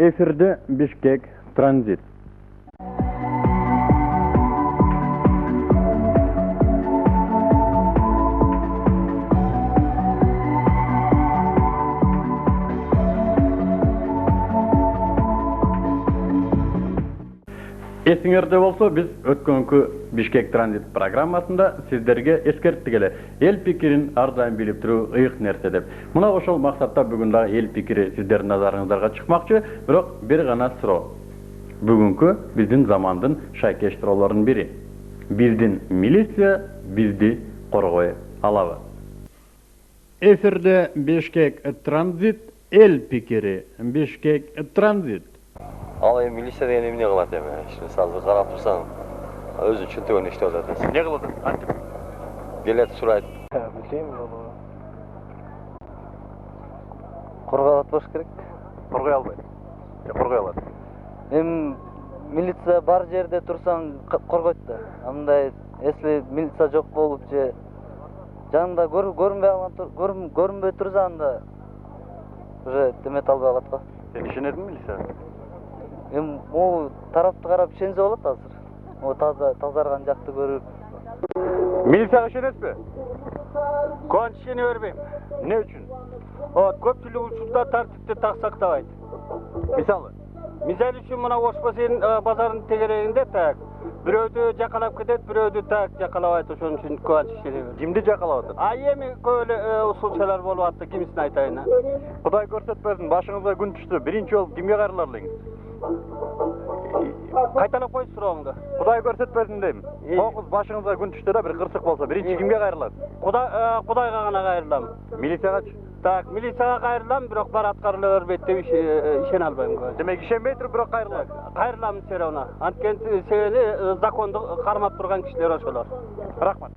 Эфирде Бишкек транзит. Эсиңерде болсо, биз өткөнкү Бишкек транзит программасында сиздерге эскерттик эле. Эл пикирин ар дайым билип туруу ыйык нерсе деп. Мына ошол максатта бүгүн дагы эл пикири сиздердин назарыңыздарга чыкмакчы, бирок бир гана суроо. Бүгүнкү биздин замандын шайкеш суроолорунун бири. Биздин милиция бизди коргой алабы? Эфирде Бишкек транзит, эл пикири Бишкек транзит. Ал эми милиция деген эмне кылат эми? Ишин азыр карап турсаң, өзү чынтыгын иштеп атат. Не кылат? Антип. Келет сурайт. Билем, коргой болуш керек. Коргой албайт. Же коргой алат. Эми милиция бар жерде турсаң коргойт да. Андай если милиция жок болуп же жанында көрүнбөй турса анда уже демет албай калат го. Сен ишенесиңби милицияга? Эми могу тарапты карап ишенсе болот азыр. О тазарган жакты көрүп. Милицияга ишенесизби? Куанч ишене бербейм. Эмне үчүн? Көпчүлүк учурда тартипти так сактабайт. Мисалы үчүн мына Ош базарынын тегерегинде так бирөөдү жакалап кетет, бирөөдү так жакалабайт, ошон үчүн Куанч ишене бербейм. Кимди жакалап атат? Эми көп эле усулчалар болуп атты, кимисин айтайын. Кудай көрсөтпөсүн, башыңызга күн түштү. Биринчи болуп кимге кайрылар элеңиз? Кайталап кой сурооңду. Кудай көрсөтпөсүн дейм. Кокуз башыңызга күн түштү да бир кырсык болсо, биринчи кимге кайрыласыз? Кудайга гана кайрылам. Милициягачы? Так, милицияга кайрылам, бирок бар аткарыла бербейт деп ишене албайм. Демек ишенбей туруп бирок кайрыласыз? Кайрылам все равно. Анткени себеби законду кармап турган кишилер ошолор. Рахмат.